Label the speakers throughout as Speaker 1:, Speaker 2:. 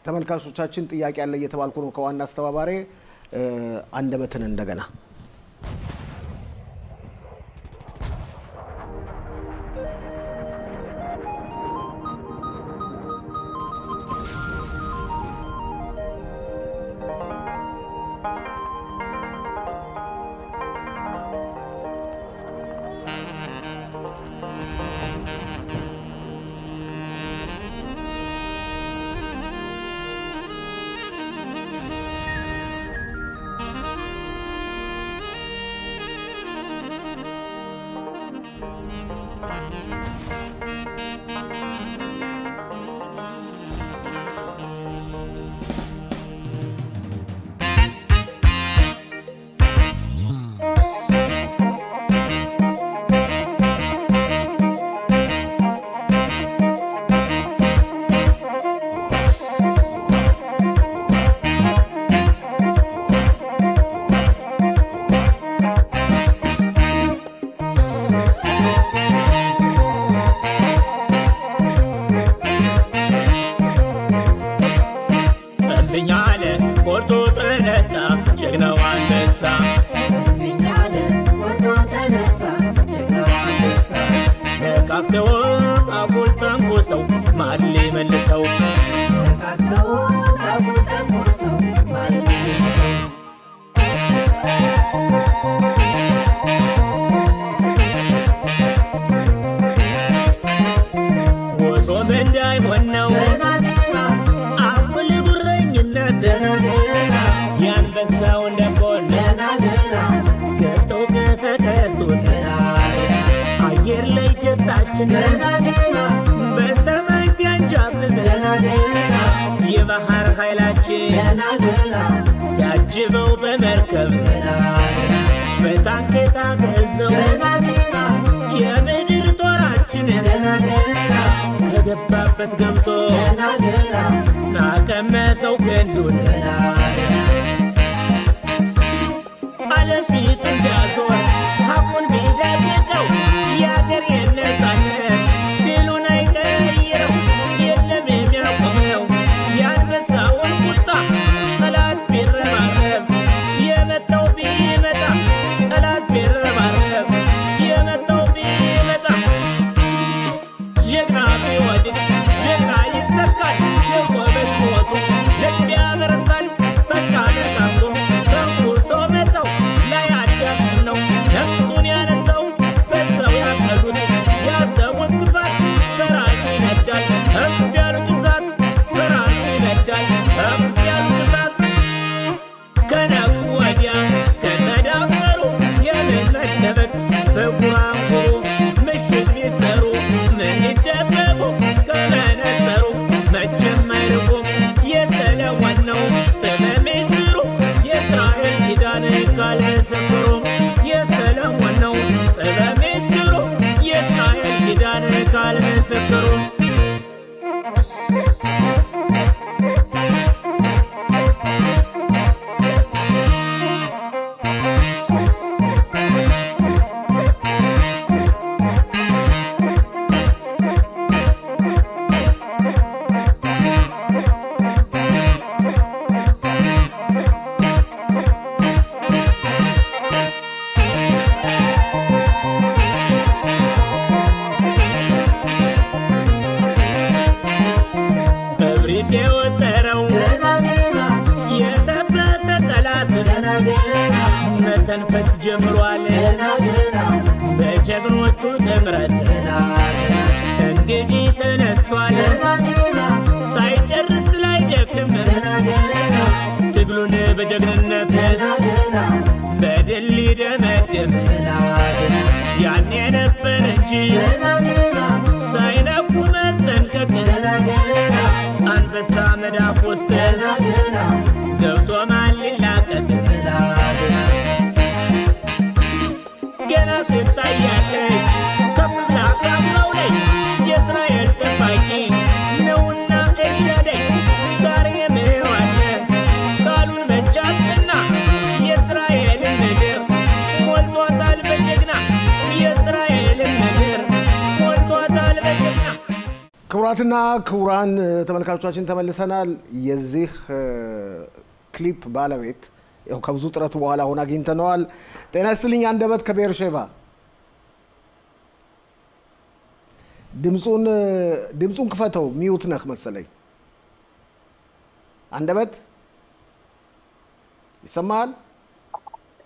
Speaker 1: ተመልካቾቻችን ጥያቄ ያለ እየተባልኩ ነው ከዋና አስተባባሪ አንደበትን እንደገና
Speaker 2: ሞልቷታል።
Speaker 1: ክቡራትና ክቡራን ተመልካቾቻችን ተመልሰናል። የዚህ ክሊፕ ባለቤት ያው ከብዙ ጥረት በኋላ ሆነ አግኝተነዋል። ጤና ይስጥልኝ አንደበት ከቤርሼባ። ድምጹን ክፈተው፣ ሚውት ነህ መሰለኝ። አንደበት ይሰማል?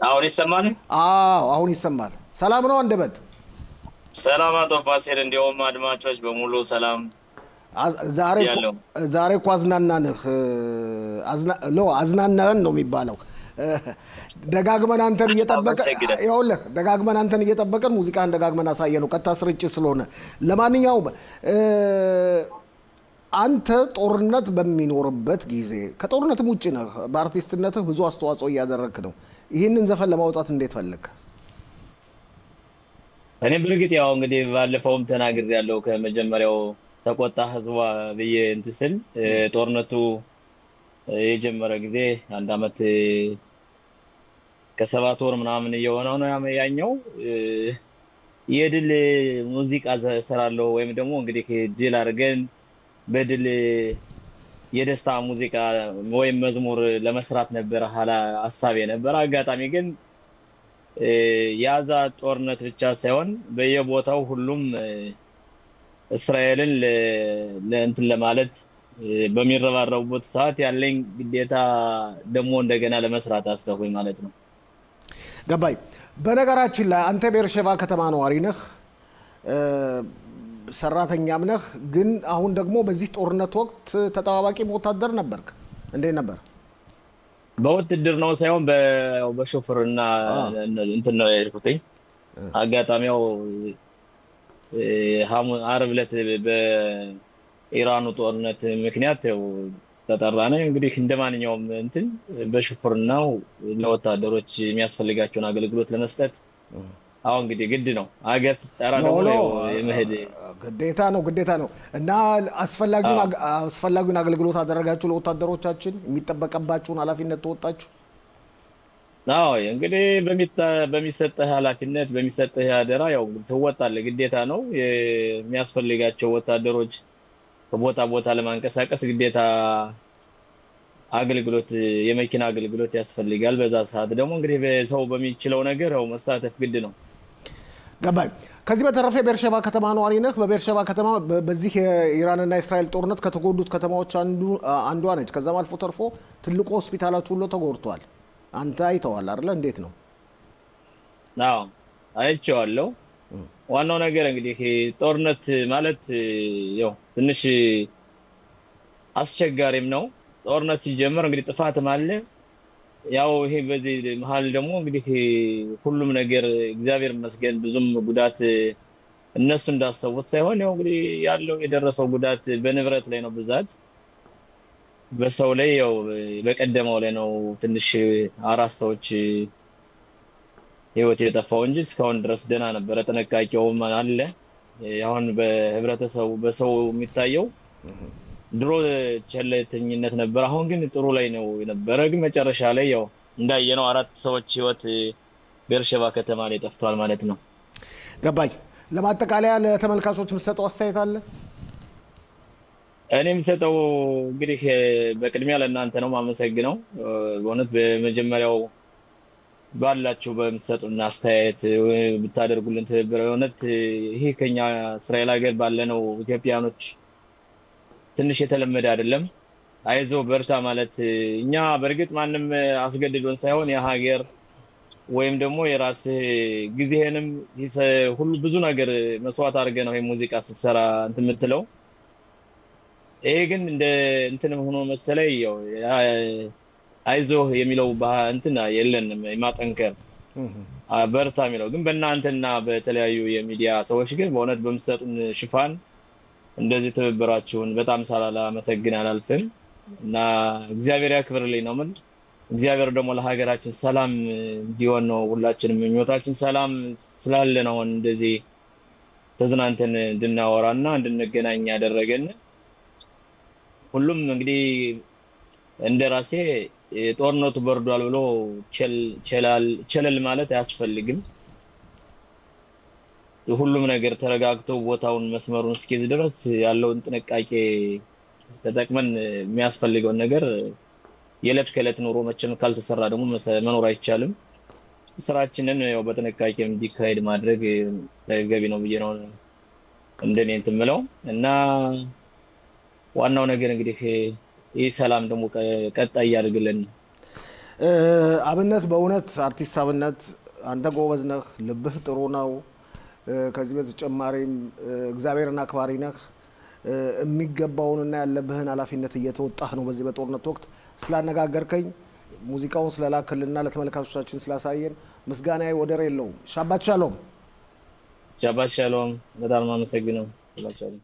Speaker 2: አሁን ይሰማል?
Speaker 1: አዎ አሁን ይሰማል። ሰላም ነው አንደበት?
Speaker 2: ሰላም አቶ ፋሲል፣ እንዲሁም አድማጮች በሙሉ ሰላም።
Speaker 1: ዛሬ እኮ አዝናናንህ። አዝናናህን ነው የሚባለው። ደጋግመን አንተን እየጠበቀን ሙዚቃን ደጋግመን አሳየነው፣ ቀጥታ ስርጭት ስለሆነ። ለማንኛውም አንተ ጦርነት በሚኖርበት ጊዜ ከጦርነትም ውጭ ነህ፣ በአርቲስትነትህ ብዙ አስተዋጽኦ እያደረግክ ነው። ይህንን ዘፈን ለማውጣት እንዴት ፈለግ?
Speaker 2: እኔ በርግጥ ያው እንግዲህ ባለፈውም ተናግሬያለሁ። ከመጀመሪያው ተቆጣ ህዝቧ ብዬ እንትን ስል ጦርነቱ የጀመረ ጊዜ 1 ዓመት ከ7 ወር ምናምን እየሆነው ነው ያኛው። የድል ሙዚቃ ሰራለሁ ወይም ደግሞ እንግዲህ ድል አድርገን በድል የደስታ ሙዚቃ ወይም መዝሙር ለመስራት ነበር ሐሳቤ ነበር። አጋጣሚ ግን ያዛ ጦርነት ብቻ ሳይሆን በየቦታው ሁሉም እስራኤልን ለእንትን ለማለት በሚረባረቡበት ሰዓት ያለኝ ግዴታ ደግሞ እንደገና ለመስራት አሰብኩኝ ማለት ነው።
Speaker 1: ገባይ። በነገራችን ላይ አንተ ቤርሼባ ከተማ ነዋሪ ነህ፣ ሰራተኛም ነህ። ግን አሁን ደግሞ በዚህ ጦርነት ወቅት ተጠባባቂ ወታደር ነበርክ። እንዴት ነበር?
Speaker 2: በውትድርናው ሳይሆን በሾፌርና እንትን ነው የሄድኩትኝ። አጋጣሚው ዓርብ ዕለት በኢራኑ ጦርነት ምክንያት ተጠራነ። እንግዲህ እንደማንኛውም እንትን በሾፌርናው ለወታደሮች የሚያስፈልጋቸውን አገልግሎት ለመስጠት አሁን እንግዲህ ግድ ነው። አገር ሲጠራ ደግሞ የመሄድ
Speaker 1: ግዴታ ነው እና አስፈላጊውን አገልግሎት አደረጋችሁ። ለወታደሮቻችን የሚጠበቅባችሁን ኃላፊነት ተወጣችሁ?
Speaker 2: አዎ እንግዲህ በሚሰጥህ ኃላፊነት በሚሰጥህ አደራ ያው ትወጣለህ፣ ግዴታ ነው። የሚያስፈልጋቸው ወታደሮች ከቦታ ቦታ ለማንቀሳቀስ ግዴታ አገልግሎት የመኪና አገልግሎት ያስፈልጋል። በዛ ሰዓት ደግሞ እንግዲህ ሰው በሚችለው ነገር ያው መሳተፍ ግድ ነው።
Speaker 1: ገባኝ። ከዚህ በተረፈ ቤርሼባ ከተማ ነዋሪ ነህ። በቤርሼባ ከተማ በዚህ የኢራንና እስራኤል ጦርነት ከተጎዱት ከተማዎች አንዷ ነች። ከዛም አልፎ ተርፎ ትልቁ ሆስፒታላችሁ ሁሉ ተጎድቷል። አንተ አይተዋል አይደል? እንዴት ነው?
Speaker 2: አዎ አይቼዋለሁ። ዋናው ነገር እንግዲህ ጦርነት ማለት ያው ትንሽ አስቸጋሪም ነው። ጦርነት ሲጀመር እንግዲህ ጥፋትም አለ። ያው ይሄ በዚህ መሀል ደግሞ እንግዲህ ሁሉም ነገር እግዚአብሔር ይመስገን ብዙም ጉዳት እነሱ እንዳሰቡት ሳይሆን ያው እንግዲህ ያለው የደረሰው ጉዳት በንብረት ላይ ነው ብዛት፣ በሰው ላይ ያው በቀደመው ላይ ነው ትንሽ 4 ሰዎች ህይወት የጠፋው እንጂ እስካሁን ድረስ ደህና ነበረ። ጥንቃቄውም አለ። አሁን በህብረተሰቡ በሰው የሚታየው ድሮ ቸልተኝነት ነበር። አሁን ግን ጥሩ ላይ ነው የነበረ። ግን መጨረሻ ላይ ያው እንዳየነው 4 ሰዎች ህይወት ቤርሼባ ከተማ ላይ ጠፍቷል ማለት ነው።
Speaker 1: ገባኝ። ለማጠቃለያ ለተመልካቾች የምትሰጠው አስተያየት አለ?
Speaker 2: እኔ የምሰጠው እንግዲህ በቅድሚያ ለእናንተ ነው ማመሰግነው። በእውነት በመጀመሪያው ባላችሁ በምትሰጡና አስተያየት ብታደርጉልን ትብብር በእውነት ይሄ ከኛ እስራኤል ሀገር ባለነው ኢትዮጵያኖች ትንሽ የተለመደ አይደለም። አይዞ በርታ ማለት እኛ በርግጥ ማንም አስገድዶን ሳይሆን የሀገር ወይም ደግሞ የራስ ጊዜህንም ሁሉ ብዙ ነገር መስዋዕት አድርገህ ነው ሙዚቃ ስትሰራ እንትን የምትለው። ይሄ ግን እንደ እንትንም ሆኖ መሰለኝ ያው አይዞ የሚለው እንትን የለንም የማጠንከር በርታ የሚለው ግን በእናንተና በተለያዩ የሚዲያ ሰዎች ግን በእውነት በምትሰጡን ሽፋን እንደዚህ ትብብራችሁን በጣም ሳላመሰግን አላልፍም እና እግዚአብሔር ያክብርልኝ ነው ምን። እግዚአብሔር ደግሞ ለሀገራችን ሰላም እንዲሆን ነው ሁላችንም ምኞታችን። ሰላም ስላለ ነው እንደዚህ ተዝናንተን እንድናወራና እንድንገናኝ ያደረገን። ሁሉም እንግዲህ እንደራሴ ጦርነቱ በርዷል ብሎ ቸለል ማለት አያስፈልግም። ሁሉም ነገር ተረጋግቶ ቦታውን መስመሩን እስኪይዝ ድረስ ያለውን ጥንቃቄ ተጠቅመን የሚያስፈልገውን ነገር የዕለት ከዕለት ኑሮ መቼም ካልተሰራ ደግሞ መኖር አይቻልም። ስራችንን ያው በጥንቃቄ እንዲካሄድ ማድረግ ተገቢ ነው ብዬ ነው እንደኔ እንትን የምለው እና ዋናው ነገር እንግዲህ ይህ ሰላም ደግሞ ቀጣይ ያድርግልን።
Speaker 1: አብነት በእውነት አርቲስት አብነት አንተ ጎበዝ ነህ፣ ልብህ ጥሩ ነው። ከዚህ በተጨማሪም እግዚአብሔርን አክባሪ ነህ። የሚገባውንና ያለብህን ኃላፊነት እየተወጣህ ነው። በዚህ በጦርነት ወቅት ስላነጋገርከኝ ሙዚቃውን ስለላክልና ለተመልካቾቻችን ስላሳየን ምስጋናዬ ወደር የለውም። ሻባት ሻሎም።
Speaker 2: ሻባት ሻሎም። በጣም አመሰግናለሁ። ሻባት ሻሎም።